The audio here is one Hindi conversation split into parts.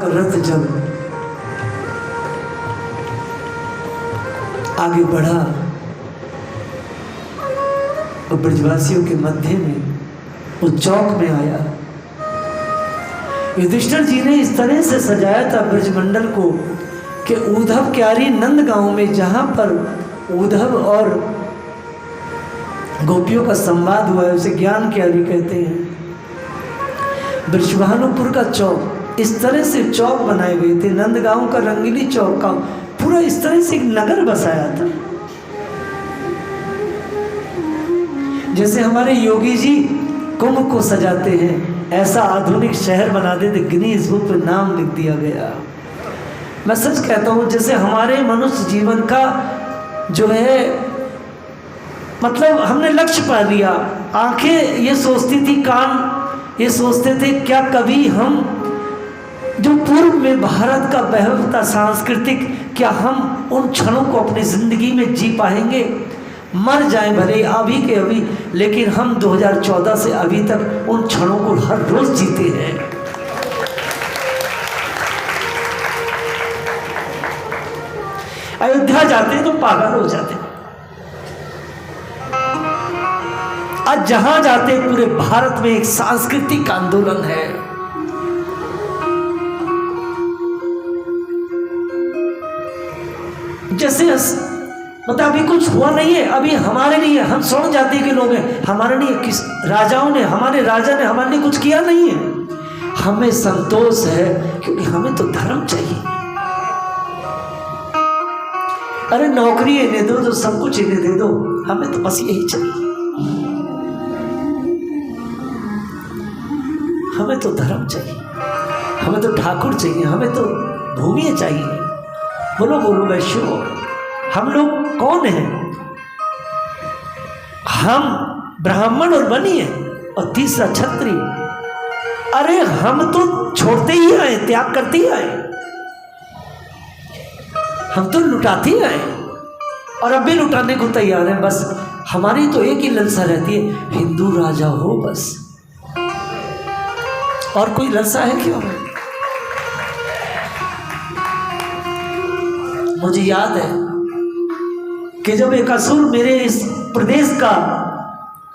का रथ जब आगे बढ़ा और ब्रजवासियों के मध्य में वो चौक में आया। युधिष्ठिर जी ने इस तरह से सजाया था ब्रजमंडल को कि उद्धव क्यारी नंद गांव में, जहां पर उद्धव और गोपियों का संवाद हुआ है उसे ज्ञान क्यारी कहते हैं। ब्रजभानुपुर का चौक इस तरह से चौक बनाए गए थे, नंदगांव का रंगीली चौक का पूरा इस तरह से एक नगर बसाया था। जैसे हमारे योगी जी कुंभ को सजाते हैं, ऐसा आधुनिक शहर बना देते, गिनीज बुक पे नाम लिख दिया गया। मैं सच कहता हूँ, जैसे हमारे मनुष्य जीवन का जो है मतलब हमने लक्ष्य पा लिया। आंखें ये सोचती थी, कान ये सोचते थे क्या कभी हम जो पूर्व में भारत का वैभव था सांस्कृतिक, क्या हम उन क्षणों को अपनी जिंदगी में जी पाएंगे? मर जाए भले अभी के अभी, लेकिन हम 2014 से अभी तक उन क्षणों को हर रोज जीते हैं। अयोध्या जाते तो पागल हो जाते, आज जहां जाते पूरे भारत में एक सांस्कृतिक आंदोलन है। जैसे मतलब अभी कुछ हुआ नहीं है, अभी हमारे लिए, हम स्वर्ण जाति के लोग हैं, हमारे लिए किस राजाओं ने, हमारे राजा ने हमारे लिए कुछ किया नहीं है। हमें संतोष है क्योंकि हमें तो धर्म चाहिए। अरे नौकरी इन्हें दो तो सब कुछ इन्हें दे दो, हमें तो बस यही चाहिए। हमें तो धर्म चाहिए, हमें तो ठाकुर चाहिए, हमें तो भूमि चाहिए। बोलो बोलो वैश्यो, हम लोग कौन हैं? हम ब्राह्मण और बनी है और तीसरा क्षत्रिय। अरे हम तो छोड़ते ही आए, त्याग करते ही आए, हम तो लुटाते ही आए और अब भी लुटाने को तैयार हैं। बस हमारी तो एक ही ललसा रहती है, हिंदू राजा हो बस, और कोई ललसा है क्यों? मुझे याद है कि जब एक असुर मेरे इस प्रदेश का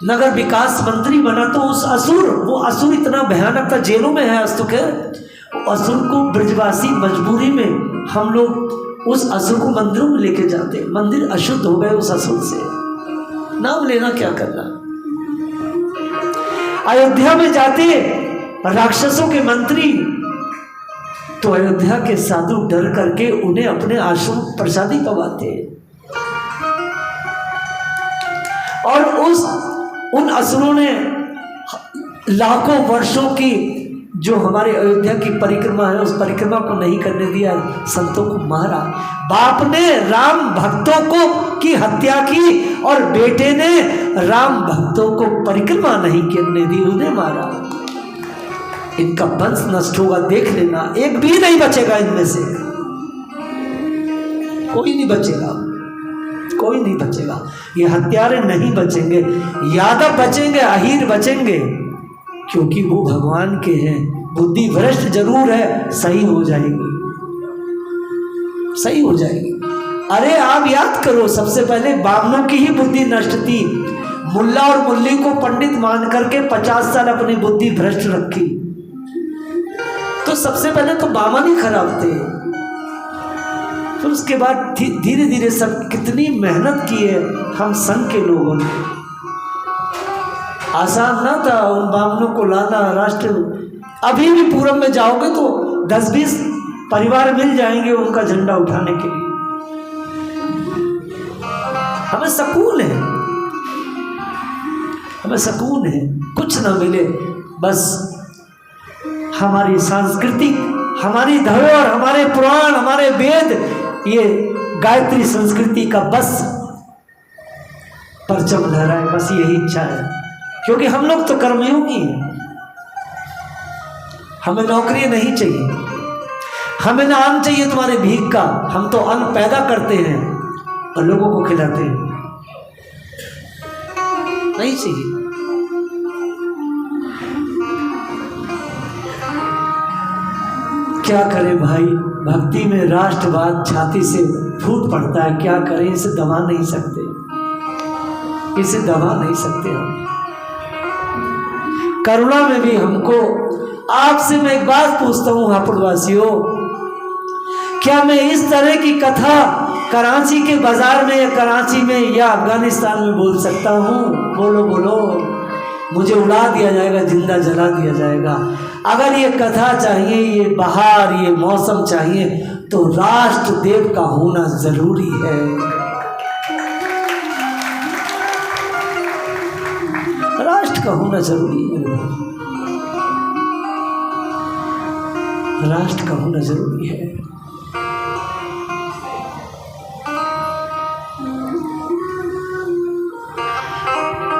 नगर विकास मंत्री बना, तो उस असुर, वो असुर इतना भयानक था, जेलों में है आज तो खैर। असुर को ब्रजवासी मजबूरी में हम लोग उस असुर को मंदिरों में लेके जाते, मंदिर अशुद्ध हो गए उस असुर से। नाम लेना क्या करना। अयोध्या में जाते राक्षसों के मंत्री, तो अयोध्या के साधु डर करके उन्हें अपने आश्रम प्रसादी पवाते, और उन असुरों ने लाखों वर्षों की जो हमारे अयोध्या की परिक्रमा है, उस परिक्रमा को नहीं करने दिया, संतों को मारा। बाप ने राम भक्तों को की हत्या की और बेटे ने राम भक्तों को परिक्रमा नहीं करने दी, उन्हें मारा। इनका वंश नष्ट होगा, देख लेना, एक भी नहीं बचेगा इनमें से, कोई नहीं बचेगा, कोई नहीं बचेगा। ये हत्यारे नहीं बचेंगे, यादव बचेंगे, अहीर बचेंगे, क्योंकि वो भगवान के हैं। बुद्धि भ्रष्ट जरूर है, सही हो जाएगी, सही हो जाएगी। अरे आप याद करो, सबसे पहले बामनों की ही बुद्धि नष्ट थी। मुल्ला और मुल्ली को पंडित मान करके 50 साल अपनी बुद्धि भ्रष्ट रखी, तो सबसे पहले तो बामन ही खराब थे। फिर उसके बाद धीरे धीरे सब कितनी मेहनत की है हम संघ के लोगों ने। आसान ना था उन बामनों को लाना राष्ट्र। अभी भी पूरब में जाओगे तो 10-20 परिवार मिल जाएंगे उनका झंडा उठाने के लिए। हमें सुकून है, हमें सुकून है, कुछ ना मिले, बस हमारी सांस्कृतिक, हमारी धरोहर, हमारे पुराण, हमारे वेद, ये गायत्री संस्कृति का बस परचम लहराए, बस यही इच्छा है। क्योंकि हम लोग तो कर्मयोगी हैं, हमें नौकरी नहीं चाहिए, हमें ना अन्न चाहिए तुम्हारे भीख का। हम तो अन्न पैदा करते हैं और लोगों को खिलाते हैं, नहीं चाहिए। क्या करें भाई, भक्ति में राष्ट्रवाद छाती से फूट पड़ता है। क्या करें, इसे दबा नहीं सकते, इसे दबा नहीं सकते हम। करुणा में भी हमको, आपसे मैं एक बात पूछता हूँ हापुड़वासियों, क्या मैं इस तरह की कथा कराची के बाजार में या कराची में या अफगानिस्तान में बोल सकता हूँ? बोलो बोलो, मुझे उड़ा दिया जाएगा, जिंदा जला दिया जाएगा। अगर ये कथा चाहिए, ये बहार, ये मौसम चाहिए, तो राष्ट्रदेव का होना जरूरी है। राष्ट्र का होना जरूरी है, राष्ट्र का होना जरूरी है।